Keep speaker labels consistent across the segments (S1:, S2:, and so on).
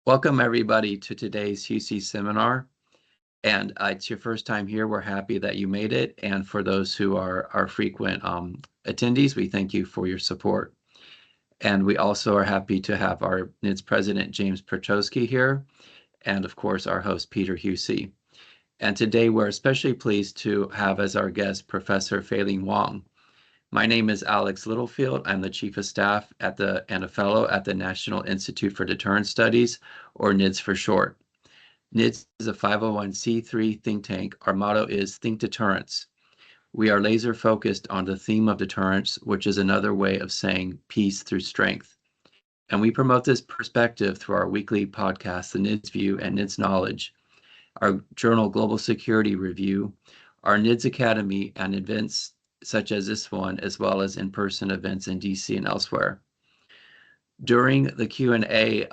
S1: Welcome everybody to today's Huessy seminar. And it's your first time here. We're happy that you made it. And for those who are our frequent attendees, we thank you for your support. And we also are happy to have our NIDS president, James Petrosky here, and of course, our host, Peter Huessy. And today we're especially pleased to have as our guest, Professor Fei-Ling Wang. My name is Alex Littlefield. I'm the Chief of Staff and a Fellow at the National Institute for Deterrence Studies, or NIDS for short. NIDS is a 501c3 think tank. Our motto is Think Deterrence. We are laser focused on the theme of deterrence, which is another way of saying peace through strength. And we promote this perspective through our weekly podcast, The NIDS View and NIDS Knowledge, our journal Global Security Review, our NIDS Academy, and events such as this one, as well as in-person events in DC and elsewhere. During the Q&A,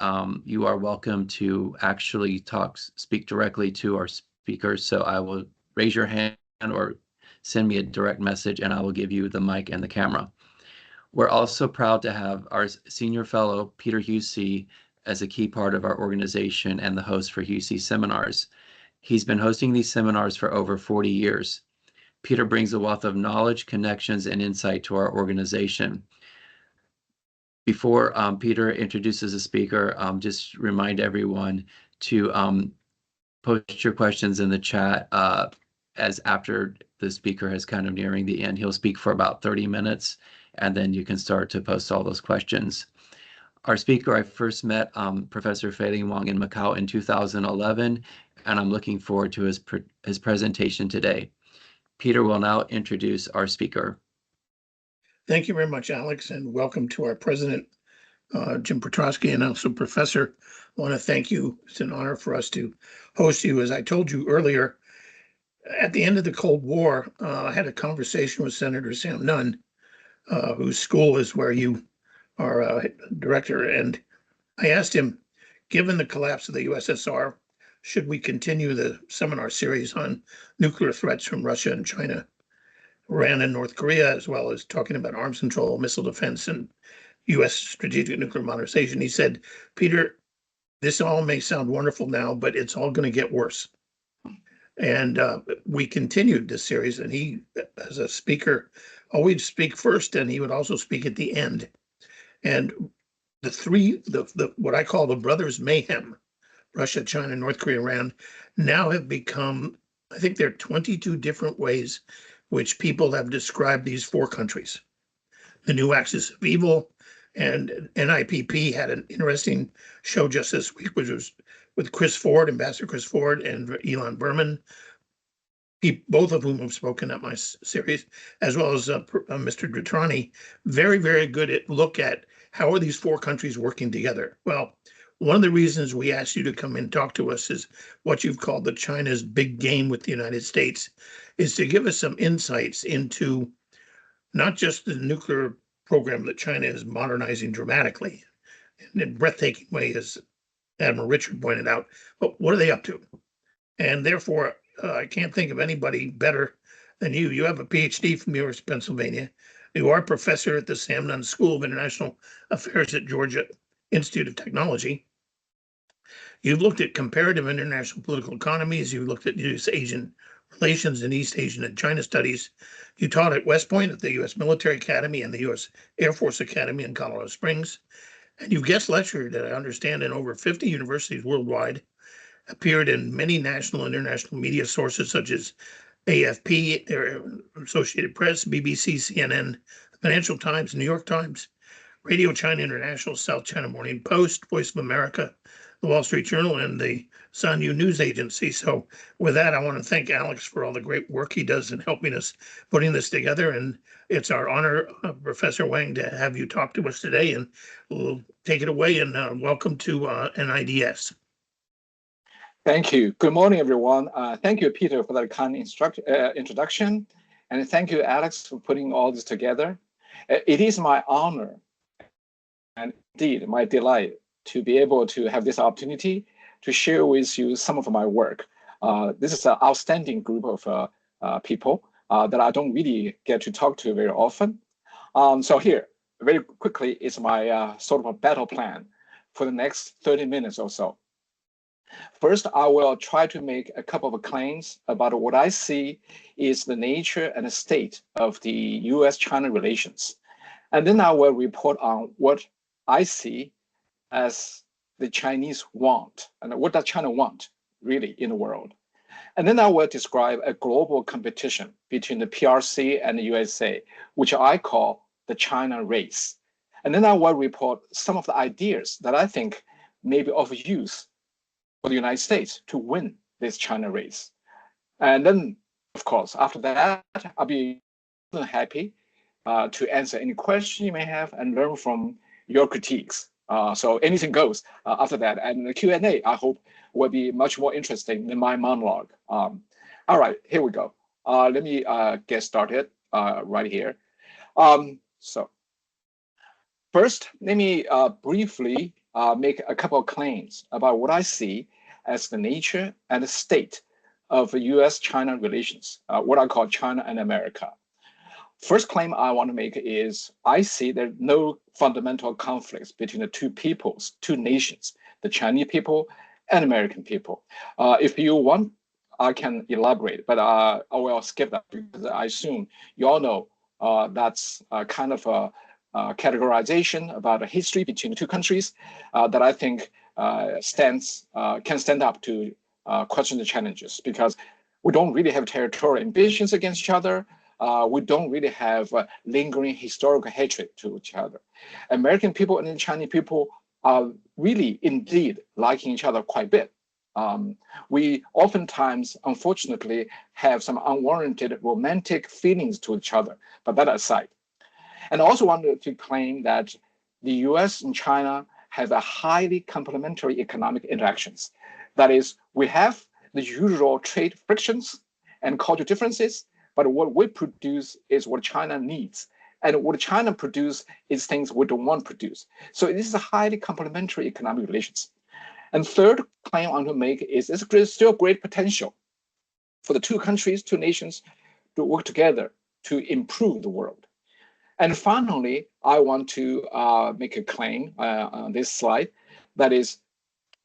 S1: you are welcome to actually speak directly to our speakers. So I will raise your hand or send me a direct message and I will give you the mic and the camera. We're also proud to have our senior fellow, Peter Huessy, as a key part of our organization and the host for Huessy seminars. He's been hosting these seminars for over 40 years. Peter brings a wealth of knowledge, connections, and insight to our organization. Before Peter introduces the speaker, just remind everyone to post your questions in the chat as after the speaker is kind of nearing the end. He'll speak for about 30 minutes, and then you can start to post all those questions. Our speaker, I first met Professor Fei-Ling Wang in Macau in 2011, and I'm looking forward to his presentation today. Peter will now introduce our speaker.
S2: Thank you very much, Alex, and welcome to our president, Jim Petrosky, and also Professor. I want to thank you. It's an honor for us to host you. As I told you earlier, at the end of the Cold War, I had a conversation with Senator Sam Nunn, whose school is where you are director, and I asked him, given the collapse of the USSR, should we continue the seminar series on nuclear threats from Russia and China, Iran and North Korea, as well as talking about arms control, missile defense, and U.S. strategic nuclear modernization? He said, Peter, this all may sound wonderful now, but it's all going to get worse. And we continued this series, and he, as a speaker, always speak first, and he would also speak at the end. And what I call the brothers mayhem, Russia, China, North Korea, Iran, now have become, I think there are 22 different ways which people have described these four countries. The new axis of evil, and NIPP had an interesting show just this week, which was with Chris Ford, Ambassador Chris Ford, and Elon Berman, both of whom have spoken at my series, as well as Mr. Dritrani. Very, very good at look at how are these four countries working together. Well, one of the reasons we asked you to come and talk to us is what you've called the China's big game with the United States, is to give us some insights into not just the nuclear program that China is modernizing dramatically in a breathtaking way, as Admiral Richard pointed out, but what are they up to? And therefore, I can't think of anybody better than you. You have a PhD from the University of Pennsylvania. You are a professor at the Sam Nunn School of International Affairs at Georgia Institute of Technology. You've looked at comparative international political economies. You've looked at U.S.-Asian relations and East Asian and China studies. You taught at West Point at the U.S. Military Academy and the U.S. Air Force Academy in Colorado Springs. And you've guest lectured, I understand, in over 50 universities worldwide, appeared in many national and international media sources such as AFP, Associated Press, BBC, CNN, the Financial Times, New York Times, Radio China International, South China Morning Post, Voice of America, the Wall Street Journal, and the Sanyu News Agency. So with that, I want to thank Alex for all the great work he does in helping us putting this together. And it's our honor, Professor Wang, to have you talk to us today, and we'll take it away, and welcome to NIDS.
S3: Thank you. Good morning, everyone. Thank you, Peter, for that kind introduction. And thank you, Alex, for putting all this together. It is my honor and indeed my delight to be able to have this opportunity to share with you some of my work. This is an outstanding group of people that I don't really get to talk to very often. So here, very quickly, is my sort of a battle plan for the next 30 minutes or so. First, I will try to make a couple of claims about what I see is the nature and the state of the US-China relations. And then I will report on what I see as the Chinese want and what does China want really in the world. And then I will describe a global competition between the PRC and the USA, which I call the China race. And then I will report some of the ideas that I think may be of use for the United States to win this China race. And then, of course, after that, I'll be happy to answer any question you may have and learn from your critiques. So anything goes after that. And the Q&A, I hope, will be much more interesting than my monologue. All right, here we go. Let me get started right here. So first, let me briefly make a couple of claims about what I see as the nature and the state of US-China relations, what I call China and America. First claim I want to make is I see there are no fundamental conflicts between the two peoples, two nations, the Chinese people and American people. If you want, I can elaborate, but I will skip that because I assume you all know that's kind of a categorization about a history between the two countries that I think can stand up to question the challenges because we don't really have territorial ambitions against each other. We don't really have lingering historical hatred to each other. American people and the Chinese people are really indeed liking each other quite a bit. We oftentimes, unfortunately, have some unwarranted romantic feelings to each other, but that aside. And I also wanted to claim that the US and China have a highly complementary economic interactions. That is, we have the usual trade frictions and cultural differences, but what we produce is what China needs. And what China produces is things we don't want to produce. So this is a highly complementary economic relations. And third claim I want to make is there's still great potential for the two countries, two nations to work together to improve the world. And finally, I want to make a claim on this slide, that is,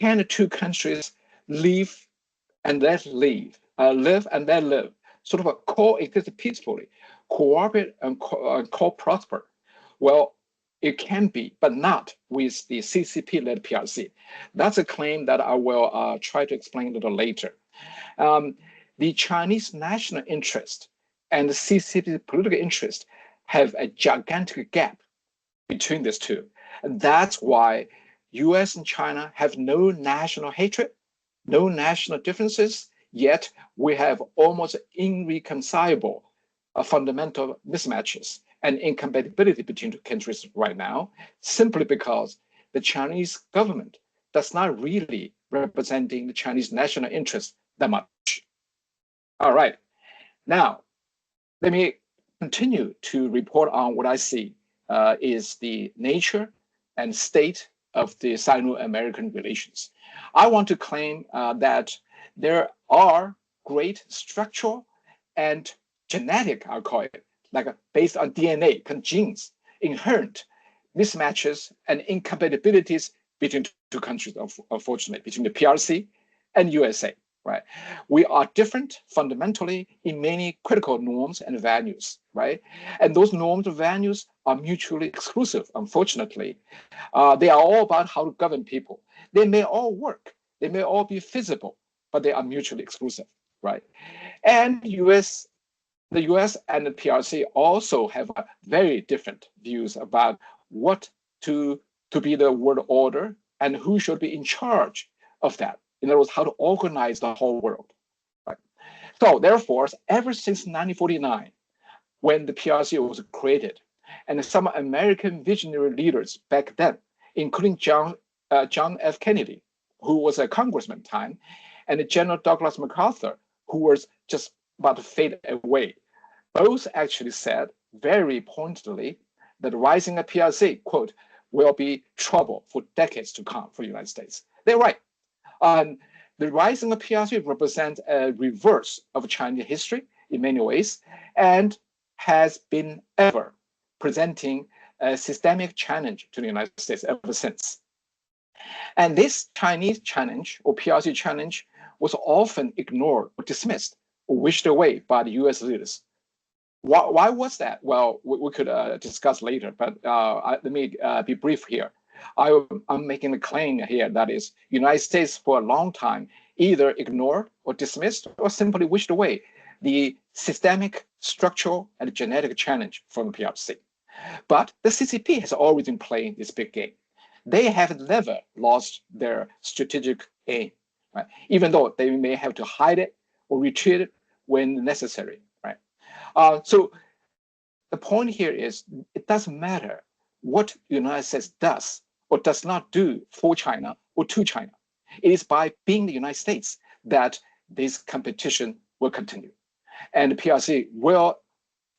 S3: can the two countries live and let live, live and let live, sort of a coexist peacefully, cooperate and co-prosper? Well, it can be, but not with the CCP-led PRC. That's a claim that I will try to explain a little later. The Chinese national interest and the CCP political interest have a gigantic gap between these two. And that's why US and China have no national hatred, no national differences, yet we have almost irreconcilable fundamental mismatches and incompatibility between two countries right now, simply because the Chinese government does not really representing the Chinese national interest that much. All right, now let me continue to report on what I see is the nature and state of the Sino-American relations. I want to claim that there are great structural and genetic, I'll call it, like based on DNA, genes, inherent mismatches and incompatibilities between two countries, unfortunately, between the PRC and USA. Right? We are different fundamentally in many critical norms and values, right? And those norms and values are mutually exclusive, unfortunately. They are all about how to govern people. They may all work, they may all be feasible, but they are mutually exclusive, right? And the US and the PRC also have very different views about what to be the world order and who should be in charge of that. In other words, how to organize the whole world. Right? So therefore, ever since 1949, when the PRC was created, and some American visionary leaders back then, including John F. Kennedy, who was a congressman at the time, and General Douglas MacArthur, who was just about to fade away, both actually said very pointedly that rising a PRC, quote, will be trouble for decades to come for the United States. They're right. The rising of PRC represents a reverse of Chinese history in many ways and has been ever presenting a systemic challenge to the United States ever since. And this Chinese challenge or PRC challenge was often ignored or dismissed or wished away by the US leaders. Why was that? Well, we could discuss later, but let me be brief here. I'm making a claim here that is, United States for a long time either ignored or dismissed or simply wished away the systemic, structural, and genetic challenge from the PRC. But the CCP has always been playing this big game. They have never lost their strategic aim, right? Even though they may have to hide it or retreat it when necessary, right? So the point here is it doesn't matter what the United States does or does not do for China or to China. It is by being the United States that this competition will continue. And the PRC will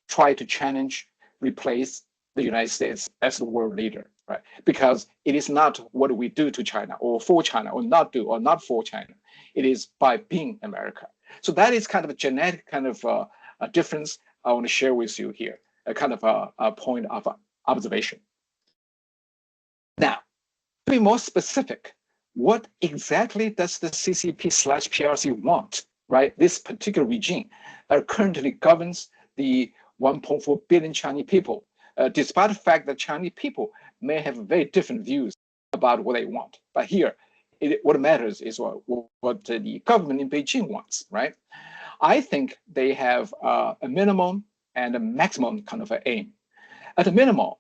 S3: try to challenge, replace the United States as the world leader, right? Because it is not what we do to China or for China or not do or not for China. It is by being America. So that is kind of a genetic kind of a difference I want to share with you here, a kind of a point of observation. Now, to be more specific, what exactly does the CCP/PRC want, right? This particular regime that currently governs the 1.4 billion Chinese people, despite the fact that Chinese people may have very different views about what they want. But here, what matters is what the government in Beijing wants, right? I think they have a minimum and a maximum kind of an aim. At a minimum,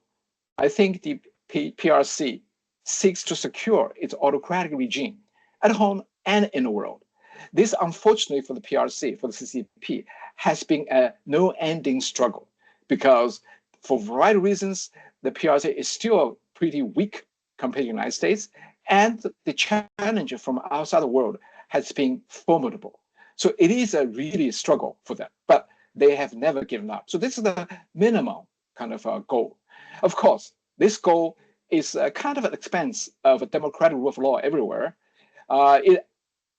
S3: I think the PRC seeks to secure its autocratic regime at home and in the world. This, unfortunately for the PRC, for the CCP, has been a no-ending struggle because for a variety of reasons, the PRC is still pretty weak compared to the United States, and the challenge from outside the world has been formidable. So it is a really struggle for them, but they have never given up. So this is the minimum kind of goal. Of course, this goal is kind of at the expense of a democratic rule of law everywhere.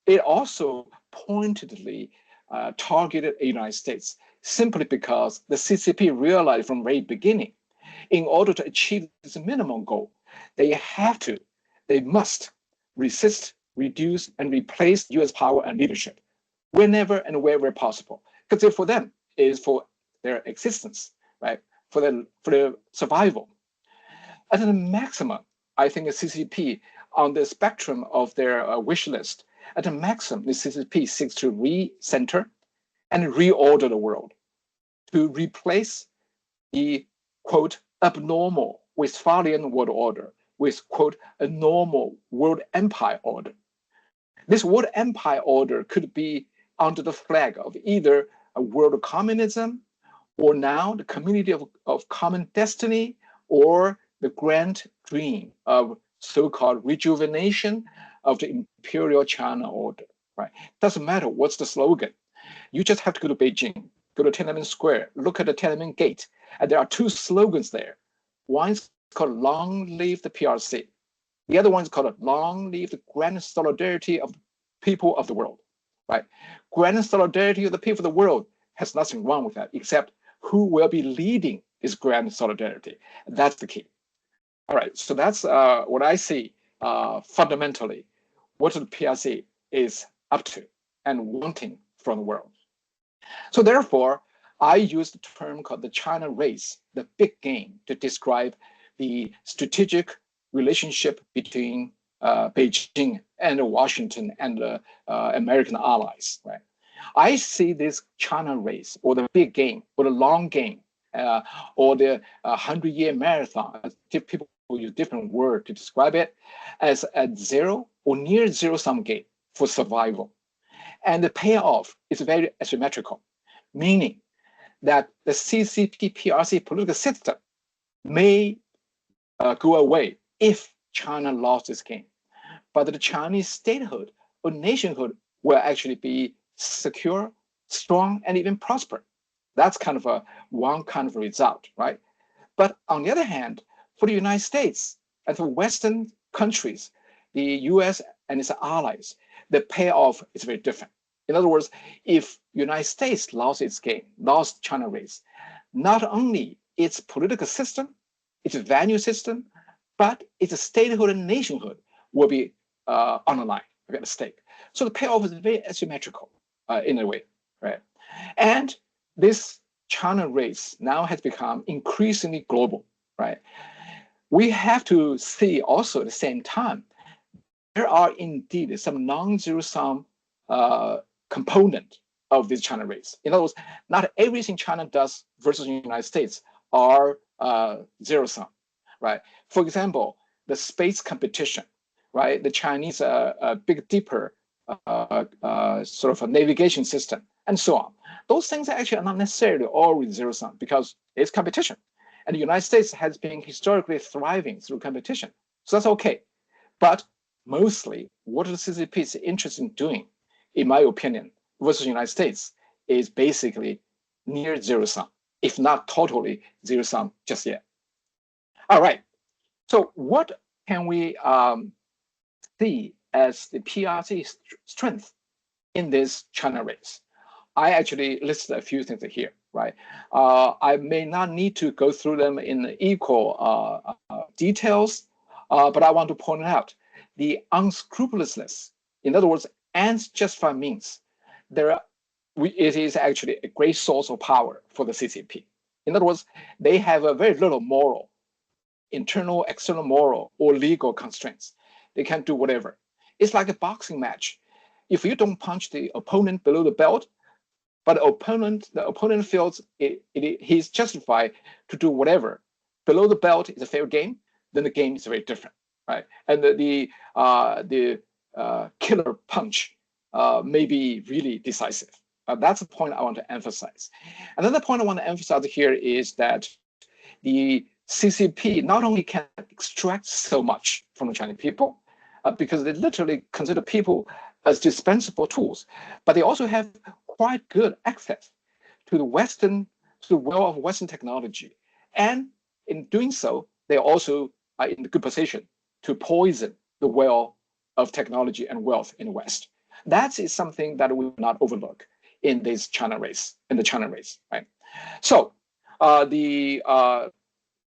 S3: It also pointedly targeted the United States simply because the CCP realized from the very beginning, in order to achieve this minimum goal, they must resist, reduce, and replace US power and leadership whenever and wherever possible. Because for them, it is for their existence, right? For their survival. At the maximum, I think the CCP, on the spectrum of their wish list, at the maximum, the CCP seeks to recenter and reorder the world, to replace the, quote, abnormal Westphalian world order with, quote, a normal world empire order. This world empire order could be under the flag of either a world of communism, or now the community of common destiny, or the grand dream of so-called rejuvenation of the imperial China order, right? Doesn't matter what's the slogan. You just have to go to Beijing, go to Tiananmen Square, look at the Tiananmen Gate, and there are two slogans there. One is called Long Live the PRC. The other one is called Long Live the Grand Solidarity of the People of the World, right? Grand solidarity of the people of the world has nothing wrong with that, except who will be leading this grand solidarity. That's the key. All right, so that's what I see fundamentally, what the PRC is up to and wanting from the world. So therefore, I use the term called the China race, the big game, to describe the strategic relationship between Beijing and Washington and the American allies, right? I see this China race, or the big game, or the long game, or the 100-year marathon. People use different words to describe it, as a zero or near zero-sum game for survival. And the payoff is very asymmetrical, meaning that the CCP-PRC political system may go away if China lost this game. But the Chinese statehood or nationhood will actually be secure, strong, and even prosper. That's kind of one kind of result, right? But on the other hand, for the United States and for Western countries, the US and its allies, the payoff is very different. In other words, if United States lost its game, lost China race, not only its political system, its value system, but its statehood and nationhood will be on the line, at stake. So the payoff is very asymmetrical in a way, right? And this China race now has become increasingly global, right? We have to see also at the same time, there are indeed some non-zero sum component of this China race. In other words, not everything China does versus the United States are zero sum, right? For example, the space competition, right? The Chinese Big Dipper sort of a navigation system, and so on. Those things actually are not necessarily always zero sum because it's competition. And the United States has been historically thriving through competition. So that's okay. But mostly, what the CCP is interested in doing, in my opinion, versus the United States, is basically near zero sum, if not totally zero sum just yet. All right. So what can we see as the PRC strength in this China race? I actually listed a few things here, right? I may not need to go through them in equal details, but I want to point out the unscrupulousness. In other words, ends justify means. It is actually a great source of power for the CCP. In other words, they have a very little moral, internal, external moral, or legal constraints. They can do whatever. It's like a boxing match. If you don't punch the opponent below the belt, but the opponent feels he's justified to do whatever below the belt is a fair game, then the game is very different, right? And the killer punch may be really decisive. That's the point I want to emphasize. Another point I want to emphasize here is that the CCP not only can extract so much from the Chinese people, because they literally consider people as dispensable tools, but they also have quite good access to the well of Western technology. And in doing so, they also are in a good position to poison the well of technology and wealth in the West. That is something that we will not overlook in this China race, right? So the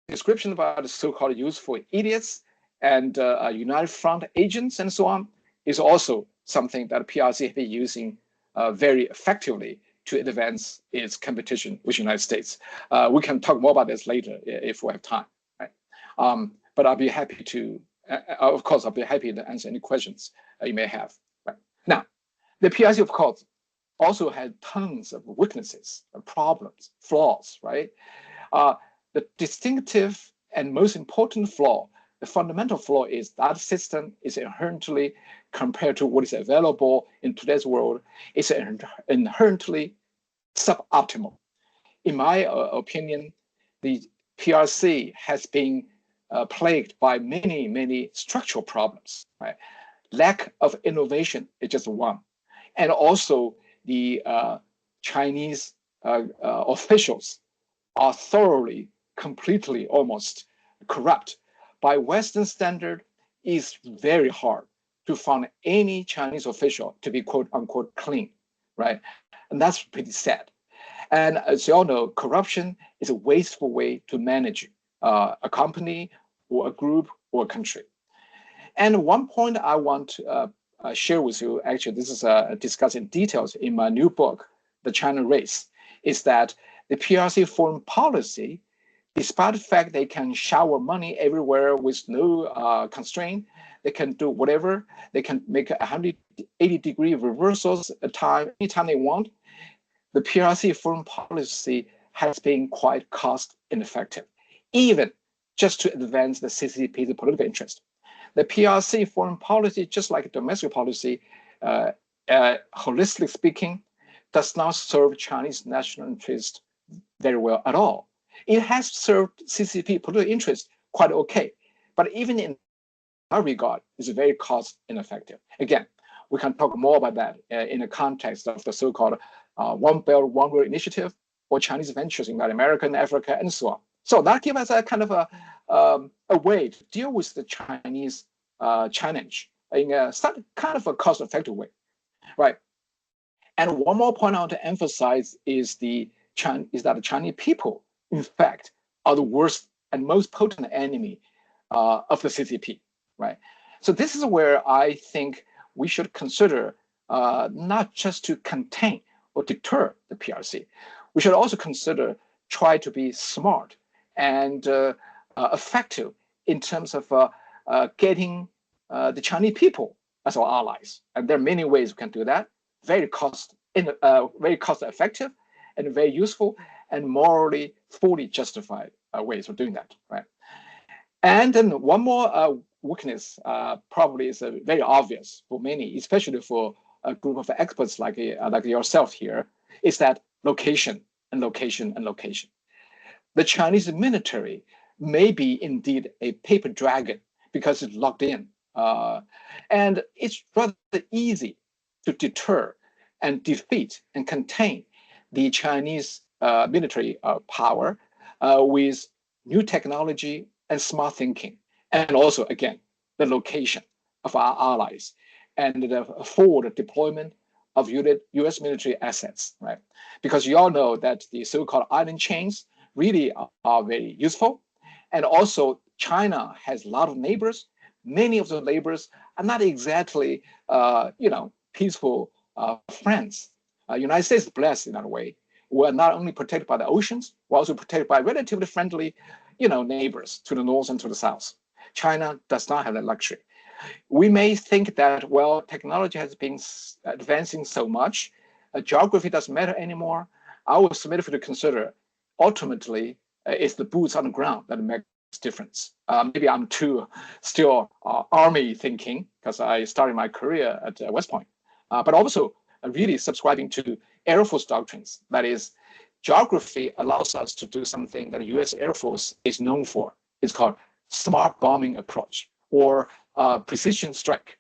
S3: description about the so-called useful idiots and United Front agents and so on is also something that PRC has been using very effectively to advance its competition with the United States. We can talk more about this later if we have time, right? But I'll be happy to, of course, I'll be happy to answer any questions you may have. Right? Now, the PRC, of course, also had tons of weaknesses, problems, flaws, right? The distinctive and most important flaw, the fundamental flaw is that system is inherently, compared to what is available in today's world, is inherently suboptimal. In my opinion, the PRC has been plagued by many, many structural problems, right? Lack of innovation is just one. And also the Chinese officials are thoroughly, completely, almost corrupt. By Western standard, it's very hard to find any Chinese official to be quote unquote clean, right? And that's pretty sad. And as you all know, corruption is a wasteful way to manage a company or a group or a country. And one point I want to share with you, actually, this is discussed in details in my new book, The China Race, is that the PRC foreign policy, despite the fact they can shower money everywhere with no constraint, they can do whatever, they can make 180-degree reversals at time, anytime they want. The PRC foreign policy has been quite cost ineffective, even just to advance the CCP's political interest. The PRC foreign policy, just like domestic policy, holistically speaking, does not serve Chinese national interest very well at all. It has served CCP political interest quite okay, but even in that regard, it's very cost ineffective. Again, we can talk more about that in the context of the so-called One Belt, One Road initiative or Chinese ventures in Latin America and Africa and so on. So that gives us a kind of a way to deal with the Chinese challenge in a kind of a cost-effective way, right? And one more point I want to emphasize is that the Chinese people, in fact, are the worst and most potent enemy of the CCP, right? So this is where I think we should consider not just to contain or deter the PRC. We should also consider try to be smart and effective in terms of getting the Chinese people as our allies. And there are many ways we can do that. Very cost effective and very useful and morally fully justified ways of doing that, right? And then one more weakness probably is very obvious for many, especially for a group of experts like yourself here, is that location and location and location. The Chinese military may be indeed a paper dragon because it's locked in. And it's rather easy to deter and defeat and contain the Chinese military power with new technology and smart thinking. And also, again, the location of our allies and the forward deployment of US military assets, right? Because you all know that the so-called island chains really are very useful. And also, China has a lot of neighbors. Many of the neighbors are not exactly, peaceful friends. United States is blessed in that way. We're not only protected by the oceans, we're also protected by relatively friendly, neighbors to the north and to the south. China does not have that luxury. We may think that, well, technology has been advancing so much, geography doesn't matter anymore. I would submit for you to consider, ultimately, it's the boots on the ground that makes difference. Maybe I'm too still army thinking because I started my career at West Point, but also really subscribing to Air Force doctrines. That is, geography allows us to do something that the US Air Force is known for. It's called smart bombing approach or precision strike.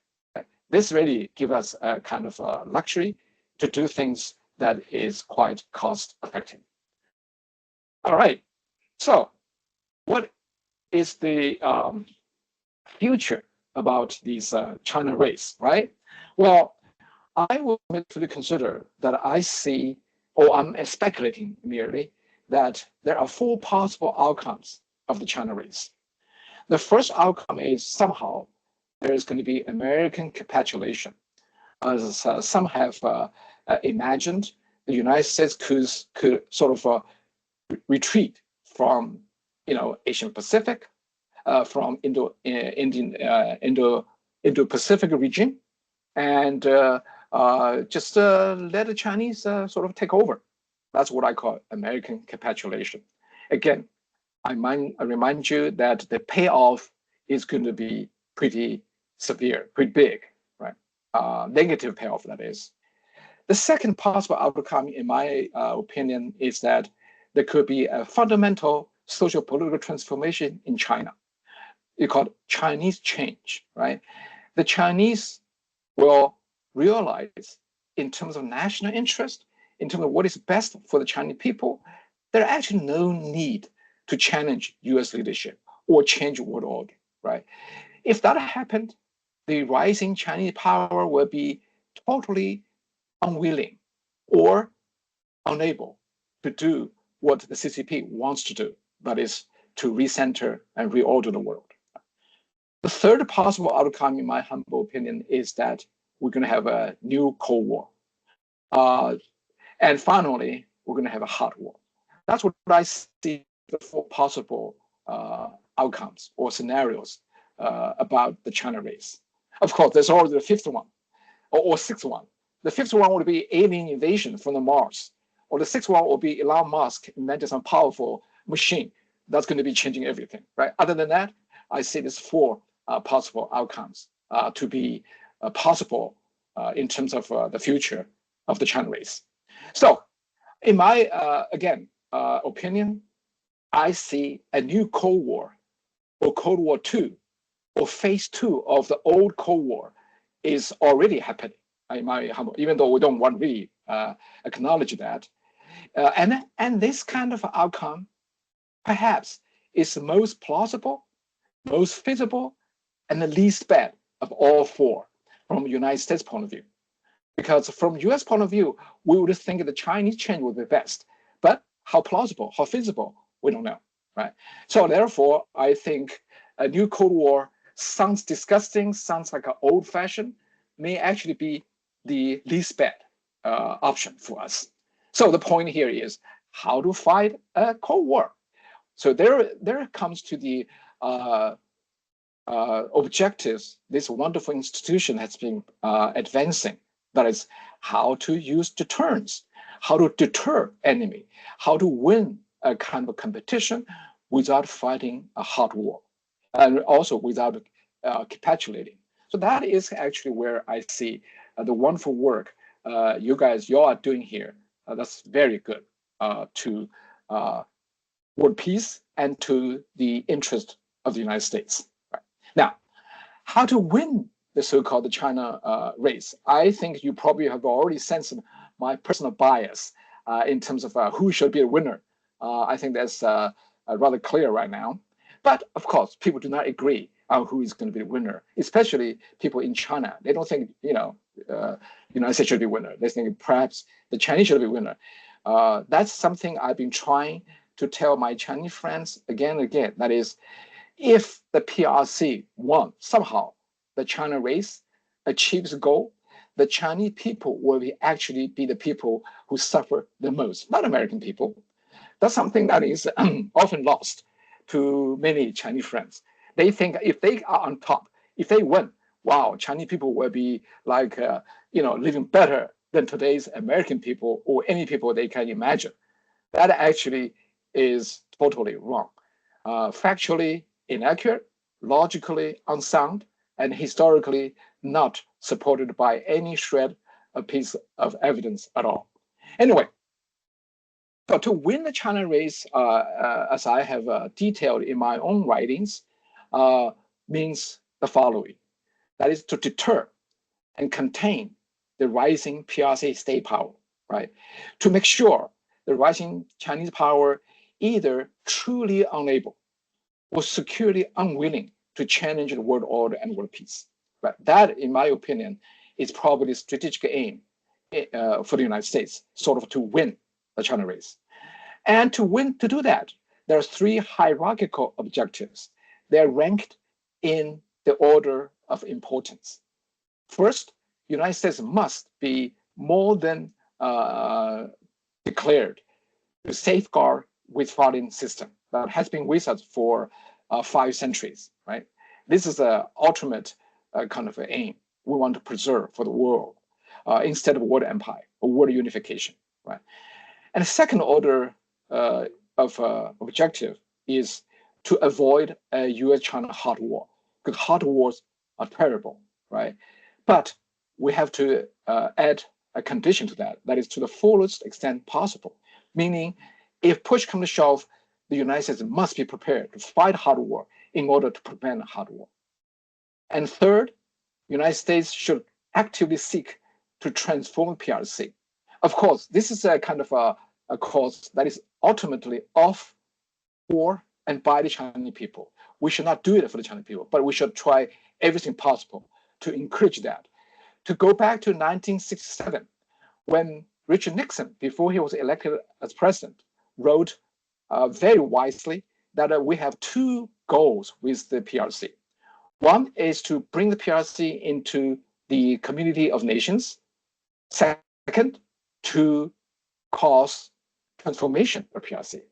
S3: This really gives us a kind of luxury to do things that is quite cost effective. All right, so what is the future about these China race, right? Well, I will actually consider that I see, or I'm speculating merely, that there are four possible outcomes of the China race. The first outcome is somehow there is going to be American capitulation. As some have imagined, the United States could sort of retreat from, Asian Pacific, from Indo-Pacific region, and just let the Chinese sort of take over. That's what I call American capitulation. Again, I remind you that the payoff is going to be pretty severe, pretty big, right? Negative payoff, that is. The second possible outcome, in my opinion, is that there could be a fundamental social political transformation in China. It's called Chinese change, right? The Chinese will realize, in terms of national interest, in terms of what is best for the Chinese people, there are actually no need to challenge US leadership or change world order, right? If that happened, the rising Chinese power will be totally unwilling or unable to do what the CCP wants to do, that is to recenter and reorder the world. The third possible outcome, in my humble opinion, is that we're going to have a new Cold War. And finally, we're going to have a hot war. That's what I see the four possible outcomes or scenarios about the China race. Of course, there's already the fifth one or sixth one. The fifth one would be alien invasion from the Mars, or the sixth one will be Elon Musk invented some powerful machine that's going to be changing everything, right? Other than that, I see these four possible outcomes to be possible in terms of the future of the China race. So, in my opinion, I see a new Cold War or Cold War II or phase two of the old Cold War is already happening. In my humble, even though we don't want to really acknowledge that, and this kind of outcome, perhaps, is the most plausible, most feasible, and the least bad of all four from the United States point of view. Because from US point of view, we would think the Chinese change would be best. But how plausible, how feasible, we don't know, right? So therefore, I think a new Cold War sounds disgusting, sounds like an old-fashioned, may actually be the least bad option for us. So the point here is how to fight a Cold War. So there comes to the objectives this wonderful institution has been advancing. That is how to use deterrence, how to deter enemy, how to win a kind of competition without fighting a hot war, and also without capitulating. So that is actually where I see the wonderful work you all are doing here. That's very good to world peace and to the interest of the United States. Right. Now, how to win the so-called China race? I think you probably have already sensed my personal bias in terms of who should be a winner. I think that's rather clear right now. But of course, people do not agree on who is going to be the winner, especially people in China. They don't think, United States should be winner. They think perhaps the Chinese should be winner. That's something I've been trying to tell my Chinese friends again and again. That is, if the PRC won somehow the China race, achieves the goal, the Chinese people will actually be the people who suffer the most, not American people. That's something that is often lost to many Chinese friends. They think if they are on top, if they win, wow, Chinese people will be like, living better than today's American people or any people they can imagine. That actually is totally wrong. Factually inaccurate, logically unsound, and historically not supported by any shred of piece of evidence at all. Anyway, but to win the China race, as I have detailed in my own writings, means the following. That is to deter and contain the rising PRC state power, right? To make sure the rising Chinese power either truly unable or securely unwilling to challenge the world order and world peace. But that, in my opinion, is probably the strategic aim for the United States, sort of to win the China race. And to do that, there are three hierarchical objectives. They're ranked in the order of importance. First, the United States must be more than declared to safeguard with foreign system that has been with us for 5 centuries, right? This is the ultimate kind of aim we want to preserve for the world instead of world empire or world unification, right? And the second order of objective is to avoid a U.S.-China hot war, because hot wars are terrible, right? But we have to add a condition to that, that is to the fullest extent possible, meaning if push comes to shove, the United States must be prepared to fight hot war in order to prevent a hot war. And third, the United States should actively seek to transform PRC. Of course, this is a kind of a cause that is ultimately of, for, and by the Chinese people. We should not do it for the Chinese people, but we should try everything possible to encourage that. To go back to 1967, when Richard Nixon, before he was elected as president, wrote very wisely that we have 2 goals with the PRC. One is to bring the PRC into the community of nations. Second, to cause transformation of PRC.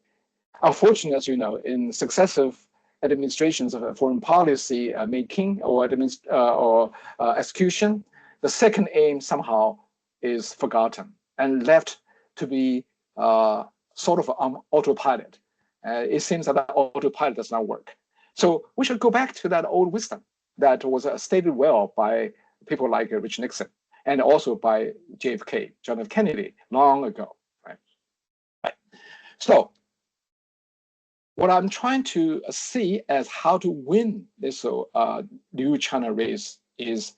S3: Unfortunately, as you know, in successive administrations of foreign policy making or execution, the second aim somehow is forgotten and left to be sort of on autopilot. It seems that autopilot does not work. So we should go back to that old wisdom that was stated well by people like Richard Nixon and also by JFK, John F. Kennedy, long ago. Right? So what I'm trying to see as how to win this new China race is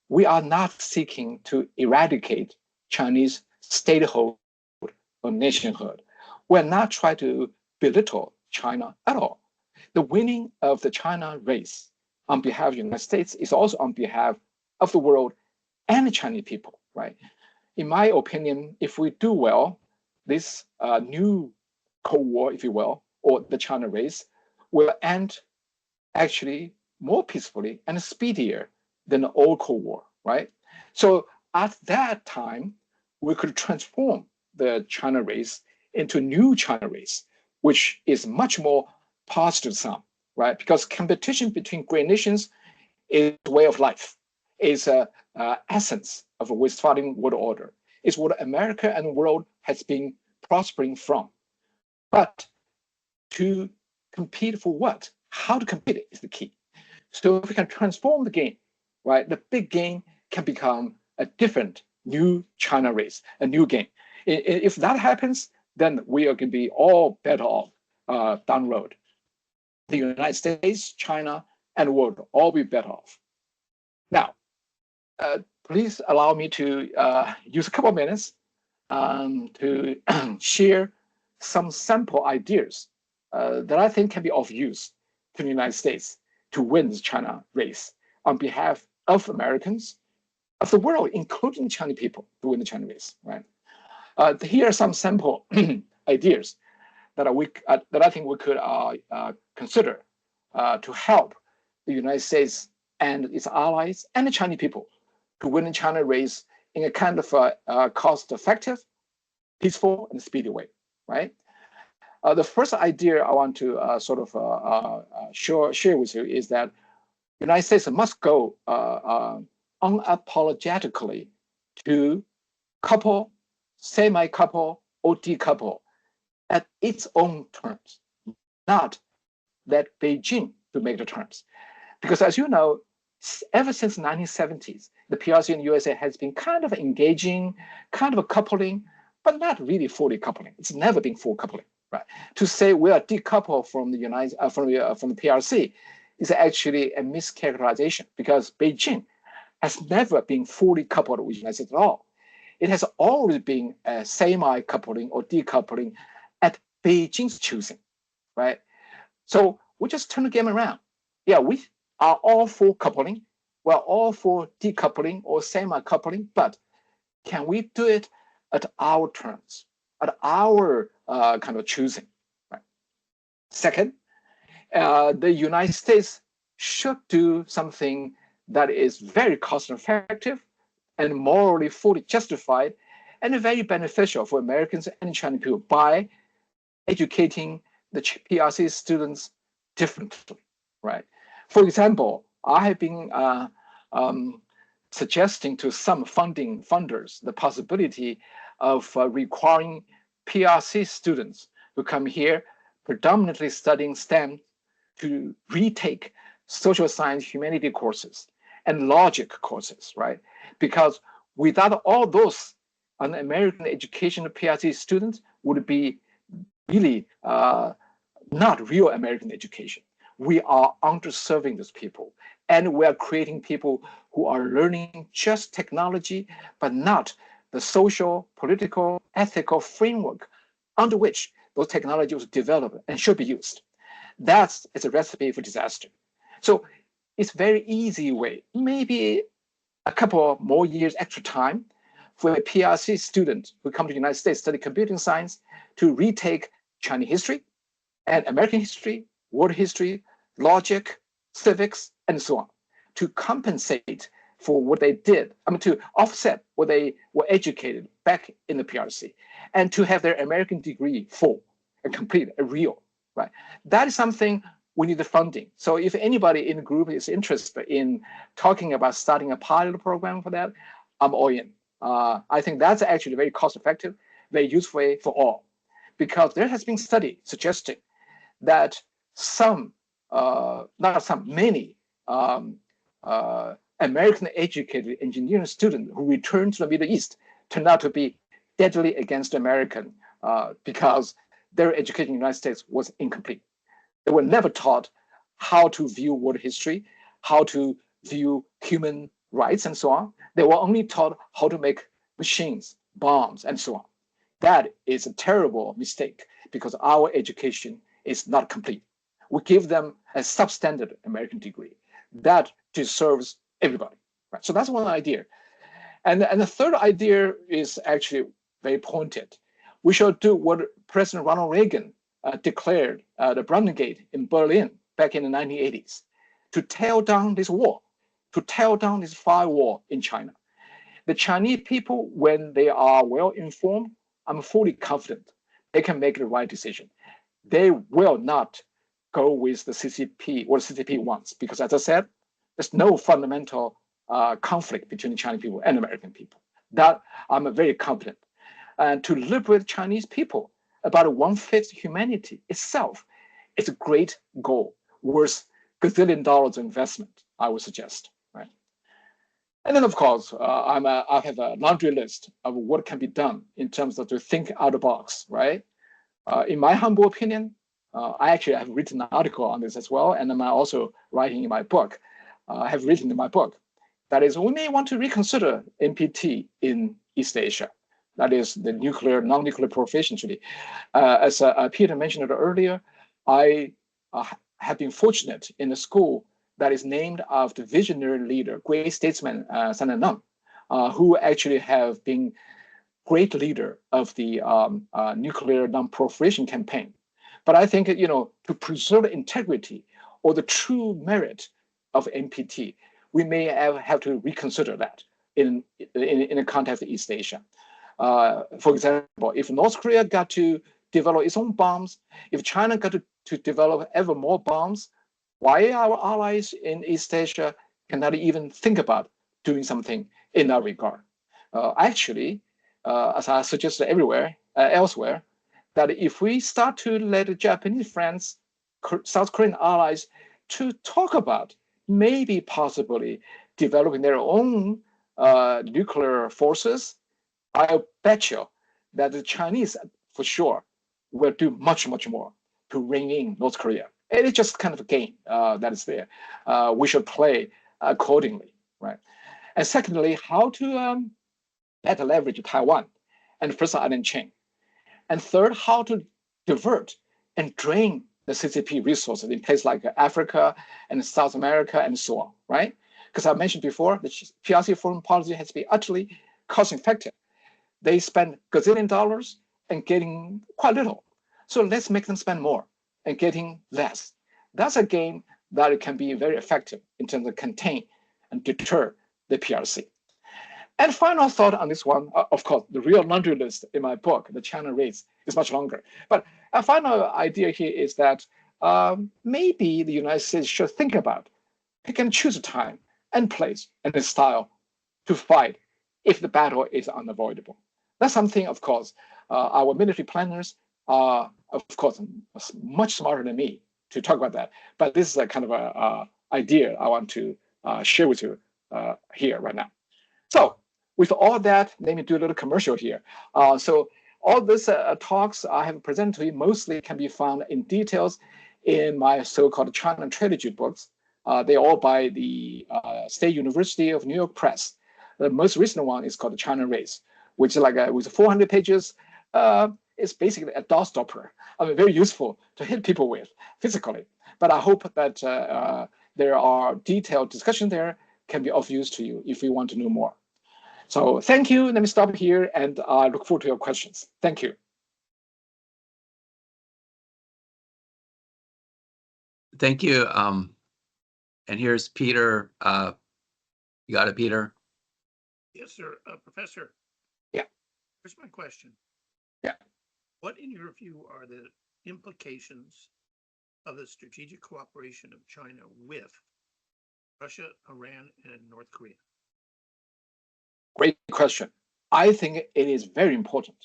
S3: we are not seeking to eradicate Chinese statehood or nationhood. We're not trying to belittle China at all. The winning of the China race on behalf of the United States is also on behalf of the world and the Chinese people, right? In my opinion, if we do well, this new Cold War, if you will, or the China race, will end actually more peacefully and speedier than the old Cold War, right? So at that time, we could transform the China race into new China race, which is much more positive sum, right? Because competition between great nations is a way of life, is a essence of a Westphalian world order. It's what America and the world has been prospering from. But to compete for what? How to compete is the key. So if we can transform the game, right, the big game can become a different new China race, a new game. If that happens, then we are going to be all better off down the road. The United States, China, and the world all be better off. Now, please allow me to use a couple of minutes to share some sample ideas that I think can be of use to the United States to win the China race on behalf of Americans, of the world, including Chinese people, to win the China race. Right? Here are some sample ideas that I think we could consider to help the United States and its allies and the Chinese people to win the China race in a kind of cost-effective, peaceful, and speedy way. Right? The first idea I want to share with you is that the United States must go unapologetically to couple, semi-couple, or decouple at its own terms, not let Beijing to make the terms. Because as you know, ever since the 1970s, the PRC in the USA has been kind of engaging, kind of a coupling, but not really fully coupling. It's never been full coupling, right? To say we are decoupled from the from the PRC is actually a mischaracterization because Beijing has never been fully coupled with the United States at all. It has always been a semi-coupling or decoupling at Beijing's choosing, right? So we just turn the game around. Yeah, we are all for coupling. We're all for decoupling or semi-coupling, but can we do it at our terms, at our kind of choosing? Right? Second, the United States should do something that is very cost-effective and morally fully justified and very beneficial for Americans and Chinese people by educating the PRC students differently, right? For example, I have been suggesting to some funders the possibility of requiring PRC students who come here predominantly studying STEM to retake social science, humanity courses, and logic courses, right? Because without all those, an American education PRC student would be really not real American education. We are underserving those people, and we are creating people who are learning just technology, but not the social, political, ethical framework under which those technologies was developed and should be used. That's a recipe for disaster. So it's very easy way, maybe a couple more years extra time for a PRC student who come to the United States study computing science to retake Chinese history and American history, world history, logic, civics, and so on, to compensate for what they did, to offset what they were educated back in the PRC, and to have their American degree full and complete and real, right? That is something we need the funding. So if anybody in the group is interested in talking about starting a pilot program for that, I'm all in. I think that's actually very cost-effective, very useful way for all, because there has been study suggesting that many American-educated engineering students who returned to the Middle East turned out to be deadly against American because their education in the United States was incomplete. They were never taught how to view world history, how to view human rights, and so on. They were only taught how to make machines, bombs, and so on. That is a terrible mistake because our education is not complete. We give them a substandard American degree. That deserves everybody. Right? So that's one idea. And the third idea is actually very pointed. We should do what President Ronald Reagan declared the Browning Gate in Berlin back in the 1980s. to tear down this wall, to tear down this firewall in China. The Chinese people, when they are well informed, I'm fully confident they can make the right decision. They will not go with the CCP or the CCP wants, because as I said, there's no fundamental conflict between the Chinese people and American people. That I'm very confident. And to liberate Chinese people about one-fifth humanity itself is a great goal, worth gazillion dollars investment, I would suggest. Right? And then, of course, I have a laundry list of what can be done in terms of to think out of the box. Right? In my humble opinion, I actually have written an article on this as well, and I'm also writing in my book. I have written in my book. That is, we may want to reconsider NPT in East Asia. That is the nuclear, non-nuclear proliferation treaty. As Peter mentioned it earlier, I have been fortunate in a school that is named after visionary leader, great statesman, Senator Nunn, who actually have been great leader of the nuclear non-proliferation campaign. But I think, to preserve integrity or the true merit of NPT, we may have to reconsider that in the context of East Asia. For example, if North Korea got to develop its own bombs, if China got to develop ever more bombs, why our allies in East Asia cannot even think about doing something in that regard? Actually, as I suggested elsewhere, that if we start to let the Japanese friends, South Korean allies, to talk about maybe possibly developing their own nuclear forces, I bet you that the Chinese, for sure, will do much, much more to rein in North Korea. It is just kind of a game that is there. We should play accordingly, right? And secondly, how to better leverage Taiwan and First Island chain. And third, how to divert and drain the CCP resources in places like Africa and South America and so on, right? Because I mentioned before, the PRC foreign policy has been utterly cost-effective. They spend gazillion dollars and getting quite little. So let's make them spend more and getting less. That's a game that can be very effective in terms of contain and deter the PRC. And final thought on this one, of course, the real laundry list in my book, The China Race, is much longer. But a final idea here is that maybe the United States should think about, pick and choose a time and place and a style to fight if the battle is unavoidable. That's something, of course, our military planners are, of course, much smarter than me to talk about that. But this is a kind of a idea I want to share with you here right now. So with all that, let me do a little commercial here. So all these talks I have presented to you mostly can be found in details in my so-called China Trilogy books. They're all by the State University of New York Press. The most recent one is called The China Race, which is like with 400 pages. It's basically a door stopper. I mean, very useful to hit people with physically. But I hope that there are detailed discussions there can be of use to you if you want to know more. So thank you. Let me stop here, and I look forward to your questions. Thank you.
S1: Thank you. And here's Peter. You got it, Peter?
S2: Yes, sir. Professor.
S3: Yeah.
S2: Here's my question.
S3: Yeah.
S2: What, in your view, are the implications of the strategic cooperation of China with Russia, Iran, and North Korea?
S3: Great question. I think it is very important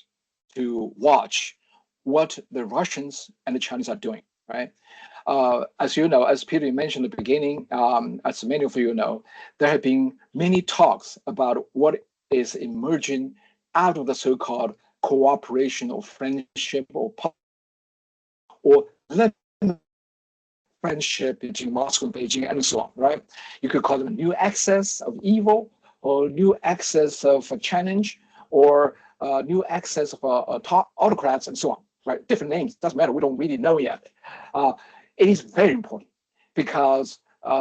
S3: to watch what the Russians and the Chinese are doing, right? As you know, as Peter mentioned at the beginning, as many of you know, there have been many talks about what is emerging out of the so-called cooperation or friendship or friendship between Moscow and Beijing and so on, right? You could call them new axis of evil, or new axis of a challenge, or new axis of autocrats and so on, right? Different names, doesn't matter, we don't really know yet. It is very important because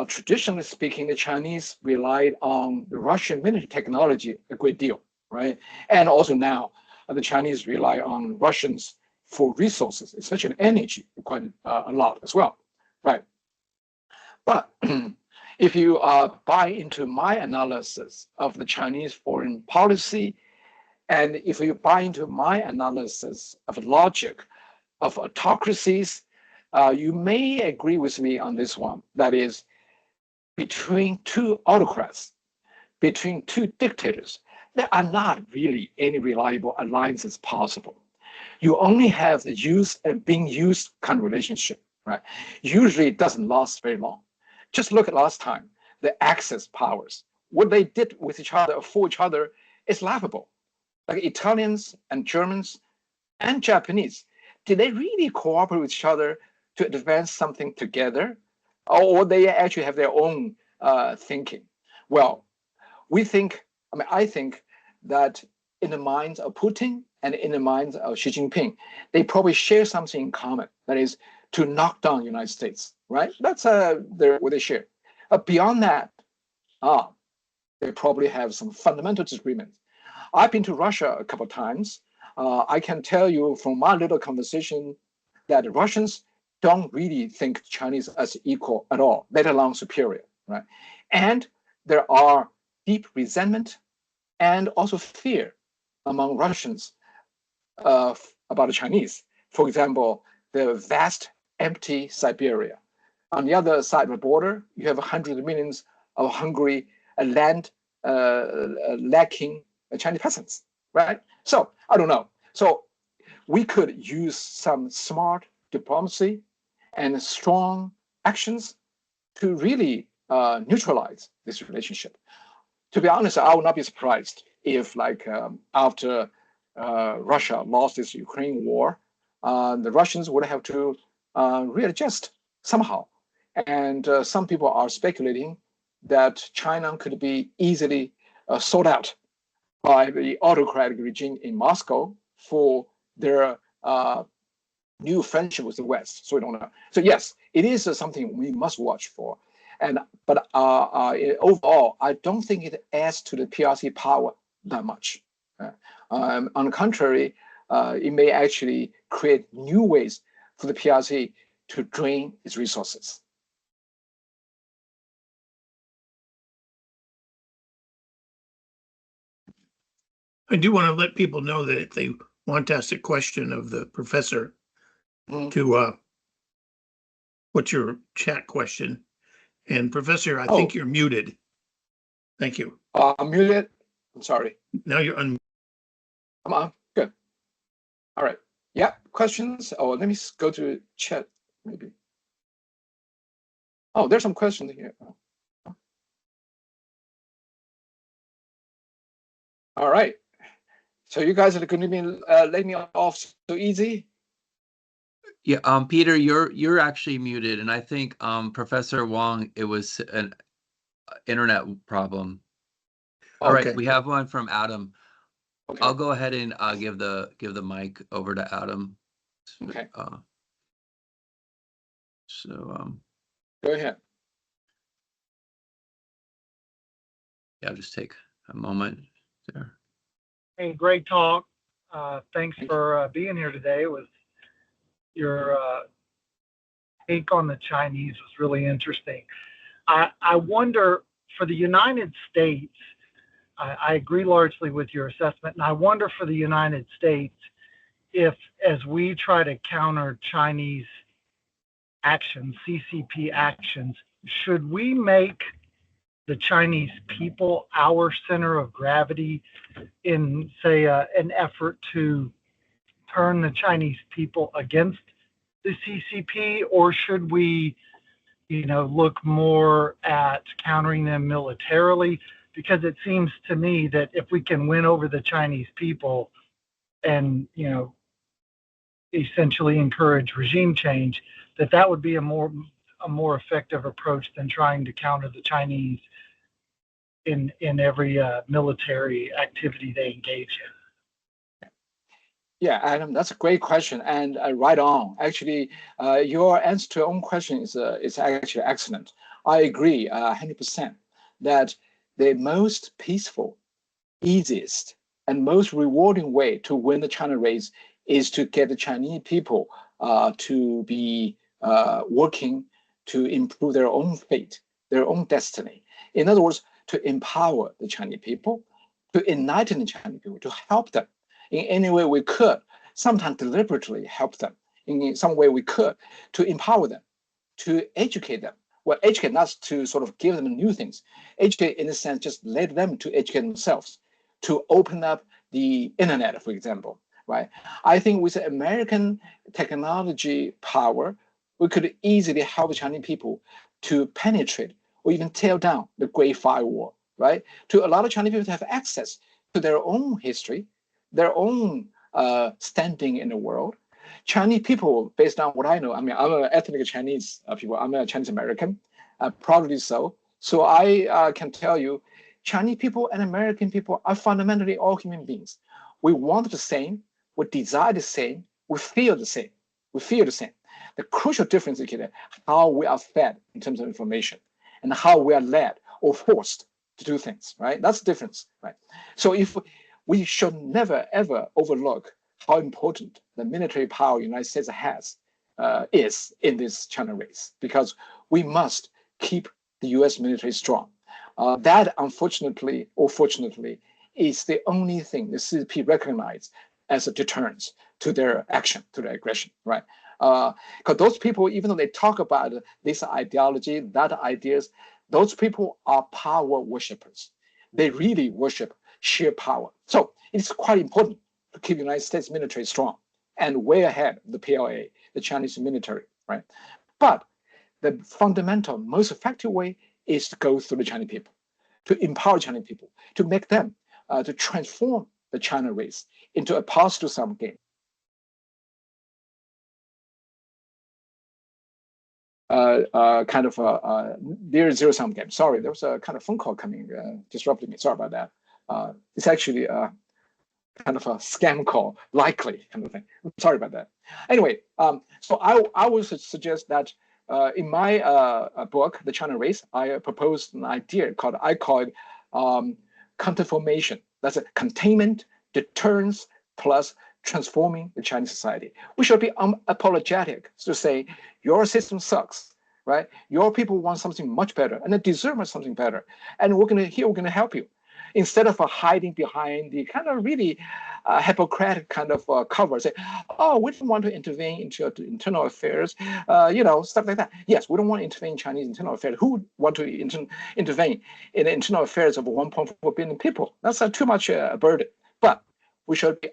S3: traditionally speaking, the Chinese relied on the Russian military technology a great deal, right? And also now, the Chinese rely on Russians for resources, especially energy, quite a lot as well, right? But if you buy into my analysis of the Chinese foreign policy, and if you buy into my analysis of logic of autocracies, you may agree with me on this one. That is, between two autocrats, between two dictators, there are not really any reliable alliances possible. You only have the used and being used kind of relationship, right? Usually it doesn't last very long. Just look at last time, the Axis powers. What they did with each other, for each other, is laughable. Like Italians and Germans and Japanese, did they really cooperate with each other to advance something together? Or they actually have their own thinking? Well, I think that in the minds of Putin and in the minds of Xi Jinping, they probably share something in common. That is to knock down the United States, right? That's what they share. Beyond that, they probably have some fundamental disagreements. I've been to Russia a couple of times. I can tell you from my little conversation that Russians don't really think Chinese as equal at all, let alone superior, right? And there are deep resentment and also fear among Russians about the Chinese. For example, the vast empty Siberia. On the other side of the border, you have hundreds of millions of hungry land lacking Chinese peasants, right? So I don't know. So we could use some smart diplomacy and strong actions to really neutralize this relationship. To be honest, I would not be surprised if, like, after Russia lost this Ukraine war, the Russians would have to readjust somehow. And some people are speculating that China could be easily sold out by the autocratic regime in Moscow for their new friendship with the West. So we don't know. So yes, it is something we must watch for. But overall, I don't think it adds to the PRC power that much. On the contrary, it may actually create new ways for the PRC to drain its resources.
S2: I do want to let people know that if they want to ask a question of the professor, to what's your chat question? And Professor, I think you're muted. Thank you.
S3: I'm muted. I'm sorry.
S2: Now you're unmuted.
S3: Come on. Good. All right. Yeah. Questions? Oh, let me go to chat maybe. Oh, there's some questions here. All right. So you guys are going to be letting me off so easy?
S1: Yeah, Peter, you're actually muted, and I think Professor Wang, it was an internet problem. All right, we have one from Adam. Okay. I'll go ahead and give the mic over to Adam.
S3: Okay.
S1: So
S3: go ahead.
S1: Yeah, I'll just take a moment there.
S4: Hey, great talk. Thanks for being here today. It was your take on the Chinese was really interesting. I wonder, for the United States, I agree largely with your assessment, and I wonder for the United States if, as we try to counter Chinese actions, CCP actions, should we make the Chinese people our center of gravity in, say, an effort to turn the Chinese people against the CCP, or should we, look more at countering them militarily? Because it seems to me that if we can win over the Chinese people and, essentially encourage regime change, that would be a more effective approach than trying to counter the Chinese in every military activity they engage in.
S3: Yeah, Adam, that's a great question, and right on. Actually, your answer to your own question is actually excellent. I agree 100% that the most peaceful, easiest, and most rewarding way to win the China race is to get the Chinese people to be working to improve their own fate, their own destiny. In other words, to empower the Chinese people, to enlighten the Chinese people, to help them in any way we could, sometimes deliberately help them in some way we could, to empower them, to educate them. Well, educate not to sort of give them new things. Educate in a sense, just let them to educate themselves, to open up the internet, for example, right? I think with American technology power, we could easily help the Chinese people to penetrate or even tear down the Great Firewall, right? To allow the Chinese people to have access to their own history, their own standing in the world. Chinese people, based on what I know, I mean, I'm an ethnic Chinese people. I'm a Chinese American, probably so. So I can tell you, Chinese people and American people are fundamentally all human beings. We want the same, we desire the same, we feel the same. We feel the same. The crucial difference is how we are fed in terms of information and how we are led or forced to do things, right? That's the difference, right? So if we should never ever overlook how important the military power the United States has is in this China race, because we must keep the US military strong. That, unfortunately or fortunately, is the only thing the CCP recognize as a deterrence to their action, to their aggression, right? Because those people, even though they talk about this ideology, that ideas, those people are power worshippers. They really worship sheer power. So it's quite important to keep the United States military strong and way ahead of the PLA, the Chinese military, right? But the fundamental, most effective way is to go through the Chinese people, to empower Chinese people, to make them, to transform the China race into a positive sum game. Kind of a near zero sum game. Sorry, there was a kind of phone call coming, disrupting me. Sorry about that. It's actually kind of a scam call, likely kind of thing. Sorry about that. Anyway, so I would suggest that in my book, The China Race, I proposed an idea I call it counterformation. That's a containment, deterrence, plus transforming the Chinese society. We should be unapologetic to say your system sucks, right? Your people want something much better and they deserve something better. And we're gonna help you, instead of hiding behind the kind of really Hippocratic kind of cover, say, oh, we don't want to intervene into your internal affairs, stuff like that. Yes, we don't want to intervene in Chinese internal affairs. Who would want to intervene in the internal affairs of 1.4 billion people? That's too much burden. But we should be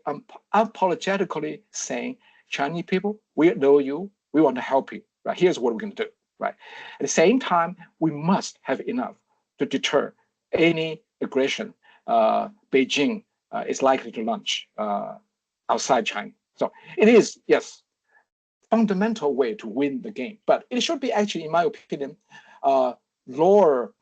S3: unapologetically saying, Chinese people, we know you, we want to help you. Right? Here's what we're going to do. Right? At the same time, we must have enough to deter any aggression Beijing is likely to launch outside China. So it is, yes, fundamental way to win the game, but it should be actually, in my opinion, lower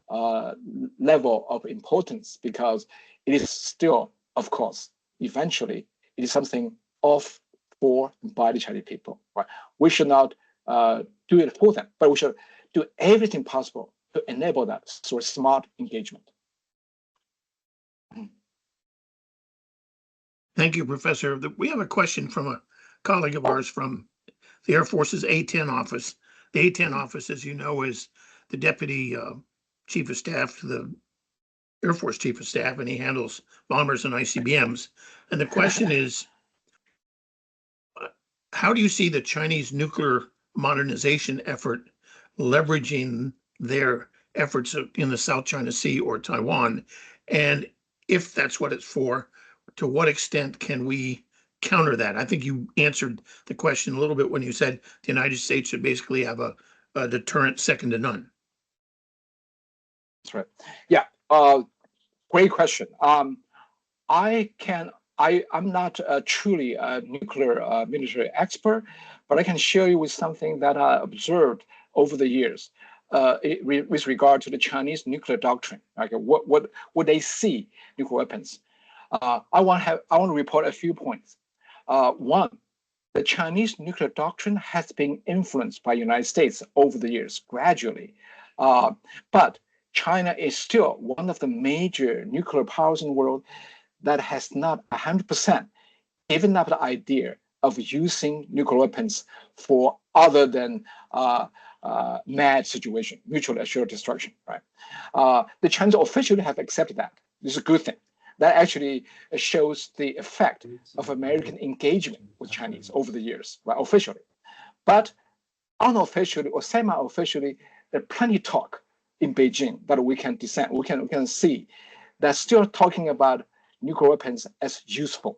S3: level of importance, because it is still, of course, eventually, it is something of, for, and by the Chinese people. Right? We should not do it for them, but we should do everything possible to enable that through smart engagement.
S2: Thank you, Professor. We have a question from a colleague of ours from the Air Force's A-10 office. The A-10 office, as you know, is the Deputy Chief of Staff to the Air Force Chief of Staff, and he handles bombers and ICBMs. And the question is, how do you see the Chinese nuclear modernization effort leveraging their efforts in the South China Sea or Taiwan? And if that's what it's for, to what extent can we counter that? I think you answered the question a little bit when you said the United States should basically have a deterrent second to none.
S3: That's right. Yeah, great question. I'm not truly a nuclear military expert, but I can share you with something that I observed over the years with regard to the Chinese nuclear doctrine. Okay, what they see nuclear weapons. I want to report a few points. One, the Chinese nuclear doctrine has been influenced by the United States over the years, gradually. But China is still one of the major nuclear powers in the world that has not 100% given up the idea of using nuclear weapons for other than mad situation, mutually assured destruction, right? The Chinese officially have accepted that. This is a good thing. That actually shows the effect of American engagement with Chinese over the years, right? Officially. But unofficially or semi-officially, there's plenty of talk in Beijing that we can dissent, we can see that still talking about nuclear weapons as useful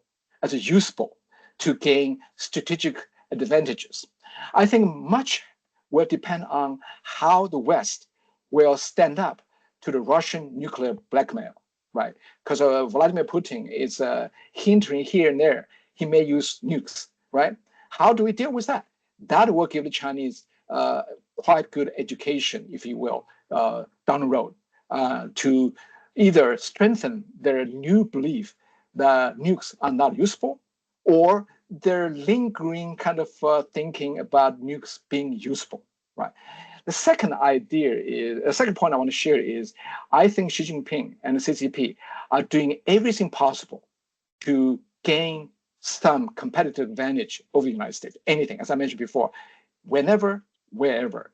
S3: to gain strategic advantages. I think much will depend on how the West will stand up to the Russian nuclear blackmail, right? Because Vladimir Putin is hinting here and there he may use nukes, right? How do we deal with that? That will give the Chinese quite good education, if you will, down the road to either strengthen their new belief that nukes are not useful, or their lingering kind of thinking about nukes being useful, right? The second point I want to share is, I think Xi Jinping and the CCP are doing everything possible to gain some competitive advantage over the United States. Anything, as I mentioned before, whenever, wherever,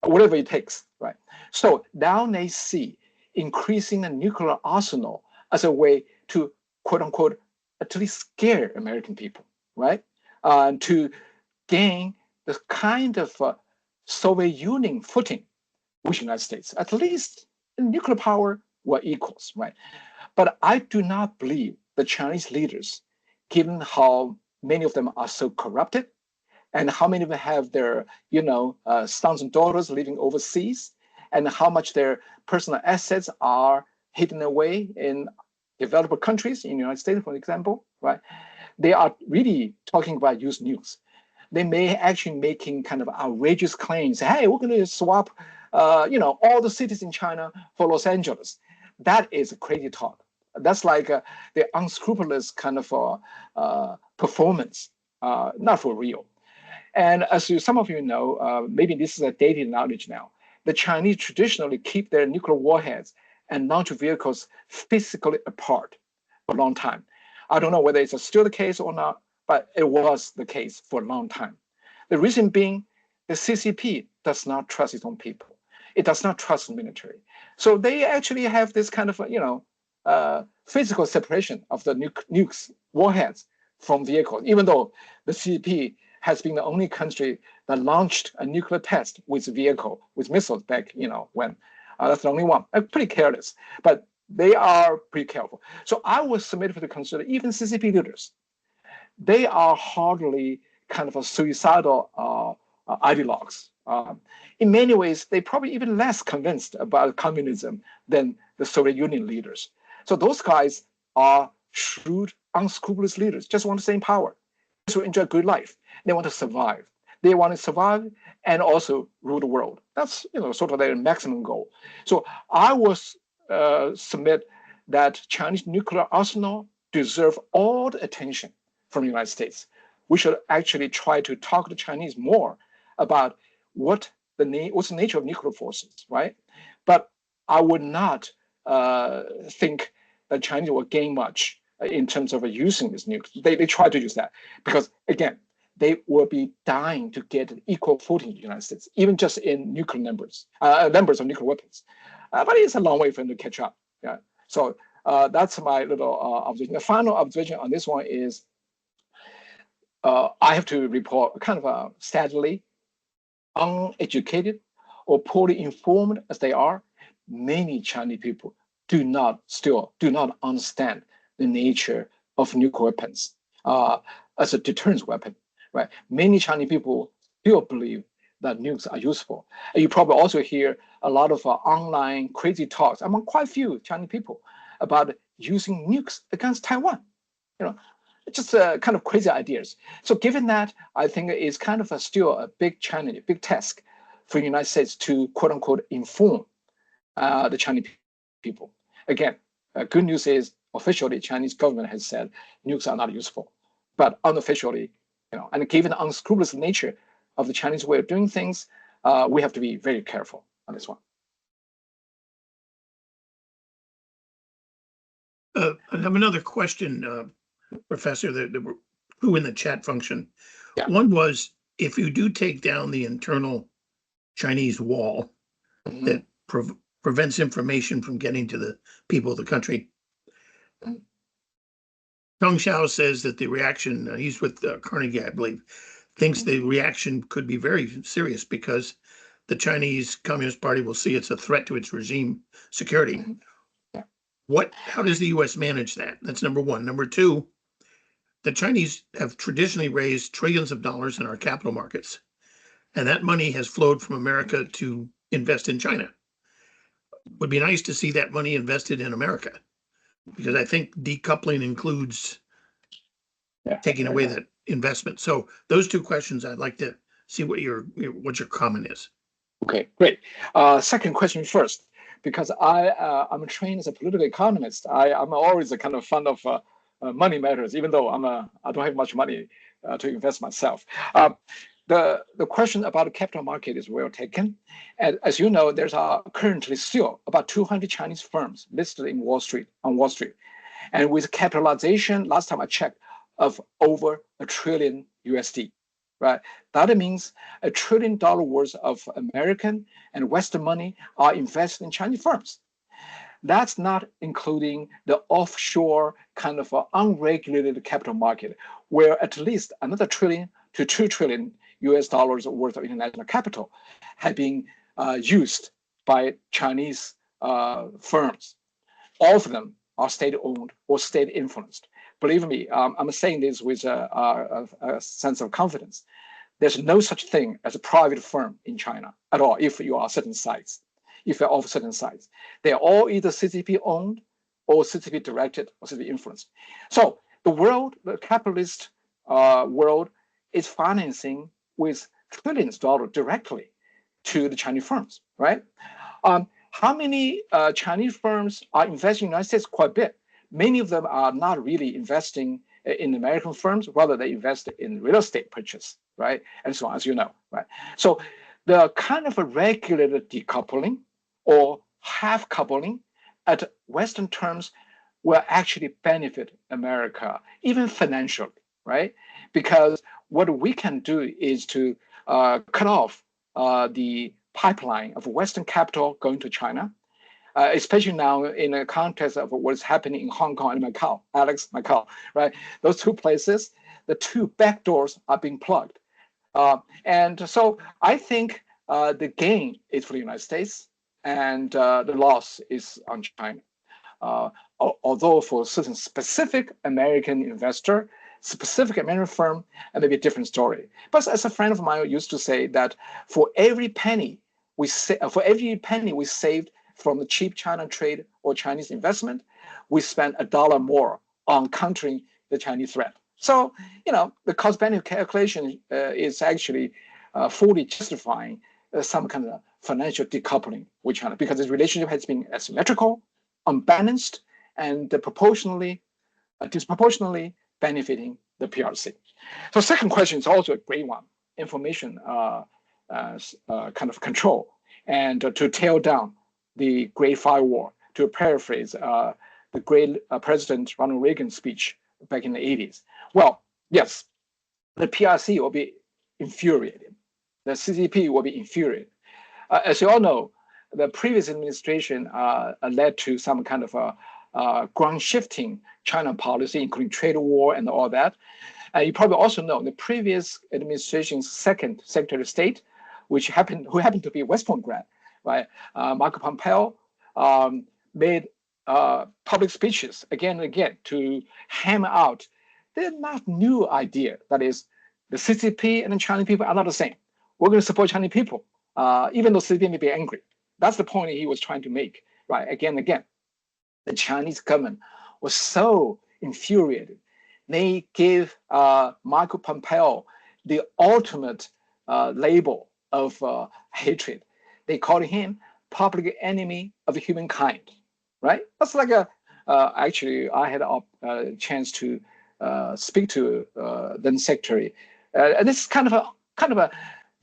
S3: whatever it takes, right? So now they see increasing the nuclear arsenal as a way to, quote unquote, at least scare American people, right? To gain the kind of Soviet Union footing with the United States. At least nuclear power were equals, right? But I do not believe the Chinese leaders, given how many of them are so corrupted, and how many of them have their, sons and daughters living overseas, and how much their personal assets are hidden away in developed countries, in the United States, for example, right? They are really talking about use nukes. They may actually making kind of outrageous claims. Hey, we're going to swap, all the cities in China for Los Angeles. That is crazy talk. That's like the unscrupulous kind of performance, not for real. And as some of you know, maybe this is a dated knowledge now, the Chinese traditionally keep their nuclear warheads and launch vehicles physically apart for a long time. I don't know whether it's still the case or not, but it was the case for a long time. The reason being, the CCP does not trust its own people. It does not trust the military. So they actually have this kind of, physical separation of the nukes warheads from vehicles, even though the CCP has been the only country that launched a nuclear test with a vehicle, with missiles back, when. That's the only one. Pretty careless, but they are pretty careful. So I would submit for the consider, even CCP leaders, they are hardly kind of a suicidal ideologues. In many ways, they're probably even less convinced about communism than the Soviet Union leaders. So those guys are shrewd, unscrupulous leaders, just want to stay in power, just to enjoy a good life. They want to survive. They want to survive and also rule the world. That's sort of their maximum goal. So I will submit that Chinese nuclear arsenal deserve all the attention from the United States. We should actually try to talk to the Chinese more about what's the nature of nuclear forces, right? But I would not think that China will gain much in terms of using this nuke. They try to use that because, again, they will be dying to get an equal footing in the United States, even just in nuclear numbers of nuclear weapons. But it's a long way for them to catch up. Yeah. So that's my little observation. The final observation on this one is I have to report kind of sadly, uneducated or poorly informed as they are, many Chinese people still do not understand the nature of nuclear weapons as a deterrence weapon, right? Many Chinese people still believe that nukes are useful. And you probably also hear a lot of online crazy talks among quite few Chinese people about using nukes against Taiwan. Just kind of crazy ideas. So given that, I think it's kind of still a big challenge, a big task for the United States to quote unquote inform the Chinese people. Again, good news is officially Chinese government has said nukes are not useful, but unofficially, and given the unscrupulous nature of the Chinese way of doing things, we have to be very careful on this one.
S2: I have another question, Professor, that we're who in the chat function.
S3: Yeah.
S2: One was, if you do take down the internal Chinese wall that prevents information from getting to the people of the country. Tong Xiao says that the reaction, he's with Carnegie, I believe, thinks the reaction could be very serious because the Chinese Communist Party will see it's a threat to its regime security. How does the US manage that? That's number one. Number two, the Chinese have traditionally raised trillions of dollars in our capital markets, and that money has flowed from America to invest in China. Would be nice to see that money invested in America, because I think decoupling includes taking away that investment. So those two questions, I'd like to see what your comment is.
S3: Okay, great. Second question first, because I'm trained as a political economist. I'm always a kind of fond of money matters, even though I don't have much money to invest myself. The question about the capital market is well taken. And as you know, there's currently still about 200 Chinese firms listed on Wall Street. And with capitalization, last time I checked, of over $1 trillion USD, right? That means $1 trillion worth of American and Western money are invested in Chinese firms. That's not including the offshore kind of unregulated capital market, where at least another $1 trillion to $2 trillion US dollars worth of international capital had been used by Chinese firms. All of them are state-owned or state-influenced. Believe me, I'm saying this with a sense of confidence. There's no such thing as a private firm in China at all if you are certain size. If you're of certain size, they're all either CCP owned or CCP directed or CCP influenced. So the capitalist world is financing with trillions of dollars directly to the Chinese firms, right? How many Chinese firms are investing in the United States? Quite a bit. Many of them are not really investing in American firms, rather they invest in real estate purchase, right? And so on, as you know, right? So the kind of a regulated decoupling or half coupling at Western terms will actually benefit America, even financially, right? Because what we can do is to cut off the pipeline of Western capital going to China, especially now in the context of what's happening in Hong Kong and Macau, right? Those two places, the two back doors are being plugged. And so I think the gain is for the United States and the loss is on China. Although for certain specific American investor, specific American firm, it may be a different story. But as a friend of mine used to say that for every penny we saved from the cheap China trade or Chinese investment, we spend $1 more on countering the Chinese threat. So, the cost-benefit calculation is actually fully justifying some kind of financial decoupling with China, because this relationship has been asymmetrical, unbalanced, and disproportionately benefiting the PRC. So second question is also a great one, information kind of control, and to tear down the Great Firewall, to paraphrase the great President Ronald Reagan speech back in the 80s. Well, yes, the PRC will be infuriated. The CCP will be infuriated. As you all know, the previous administration led to some kind of ground shifting China policy, including trade war and all that. You probably also know the previous administration's second Secretary of State, who happened to be a West Point grad, right? Marco Pompeo made public speeches again and again to hammer out the not new idea, that is, the CCP and the Chinese people are not the same. We're going to support Chinese people, even though CCP may be angry. That's the point he was trying to make, right? Again and again. The Chinese government was so infuriated. They gave Marco Pompeo the ultimate label of hatred. They called him public enemy of humankind, right? That's like actually, I had a chance to speak to then secretary. And this is kind of a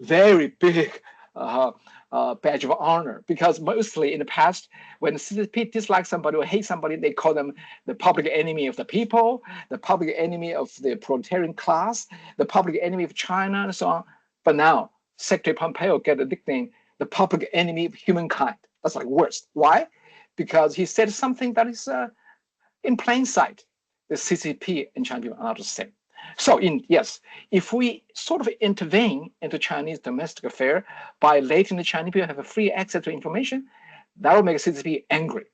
S3: very big badge of honor, because mostly in the past, when the CCP dislike somebody or hate somebody, they call them the public enemy of the people, the public enemy of the proletarian class, the public enemy of China, and so on. But now, Secretary Pompeo get the nickname, the public enemy of humankind. That's like worst. Why? Because he said something that is in plain sight. The CCP and Chinese people are not the same. So yes, if we sort of intervene into Chinese domestic affair by letting the Chinese people have a free access to information, that will make the CCP angry.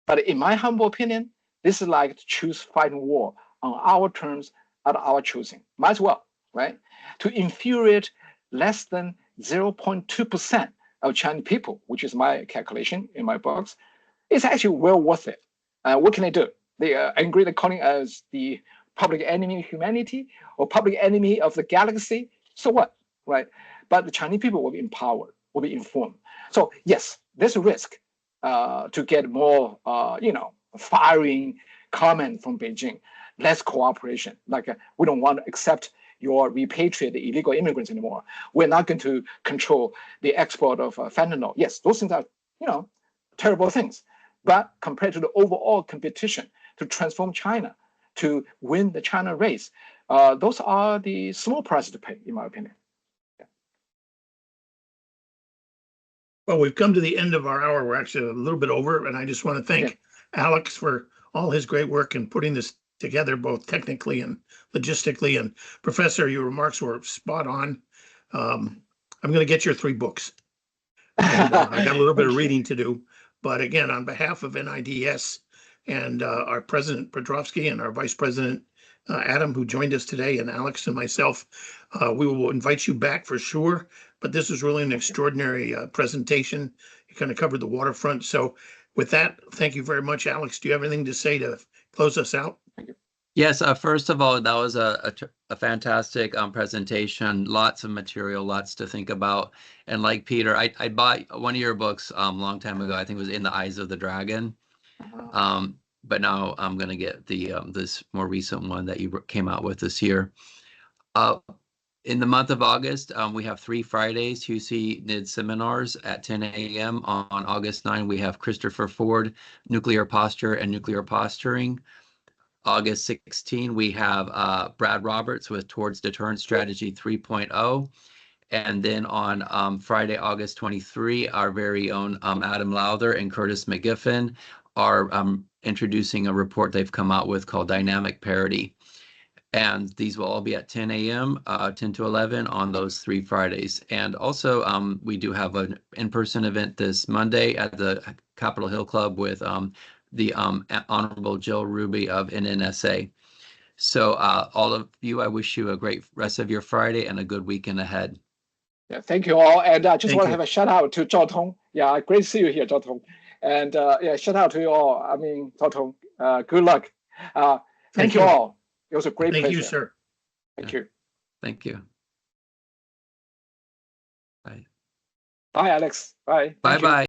S3: But in my humble opinion, this is like to choose fighting war on our terms at our choosing. Might as well, right? To infuriate less than 0.2% of Chinese people, which is my calculation in my books, it's actually well worth it. What can they do? They are angry, they're calling us the public enemy of humanity or public enemy of the galaxy. So what, right? But the Chinese people will be empowered, will be informed. So yes, there's a risk to get more, firing comment from Beijing, less cooperation. Like we don't want to accept your repatriate the illegal immigrants anymore. We're not going to control the export of fentanyl. Yes, those things are, terrible things. But compared to the overall competition to transform China, to win the China race, those are the small price to pay, in my opinion. Yeah.
S2: Well, we've come to the end of our hour. We're actually a little bit over, and I just want to thank Alex for all his great work in putting this together, both technically and logistically. And Professor, your remarks were spot on. I'm going to get your 3 books. And, I got a little bit of reading to do. But again, on behalf of NIDS and our President Petrovsky and our Vice President Adam, who joined us today, and Alex and myself, we will invite you back for sure. But this was really an extraordinary presentation. You kind of covered the waterfront. So with that, thank you very much, Alex. Do you have anything to say to close us out?
S1: Yes, first of all, that was a fantastic presentation. Lots of material, lots to think about. And like Peter, I bought one of your books a long time ago. I think it was In the Eyes of the Dragon. But now I'm going to get the this more recent one that you came out with this year. In the month of August, we have 3 Fridays, Huessy NID seminars at 10 a.m. On August 9, we have Christopher Ford, Nuclear Posture and Nuclear Posturing. August 16, we have Brad Roberts with Towards Deterrence Strategy 3.0. And then on Friday, August 23, our very own Adam Lowther and Curtis McGiffin are introducing a report they've come out with called Dynamic Parity. And these will all be at 10 a.m., 10 to 11 on those 3 Fridays. And also, we do have an in-person event this Monday at the Capitol Hill Club with the Honorable Jill Ruby of NNSA. So all of you, I wish you a great rest of your Friday and a good weekend ahead.
S3: Yeah, thank you all. And I just want to have a shout out to Zhao Tong. Yeah, great to see you here, Zhao Tong. And shout out to you all. I mean, Zhao Tong, good luck. Thank you all. It was a great pleasure.
S2: Thank you, sir.
S3: Thank you.
S1: Thank you. Bye.
S3: Bye, Alex. Bye.
S1: Bye-bye.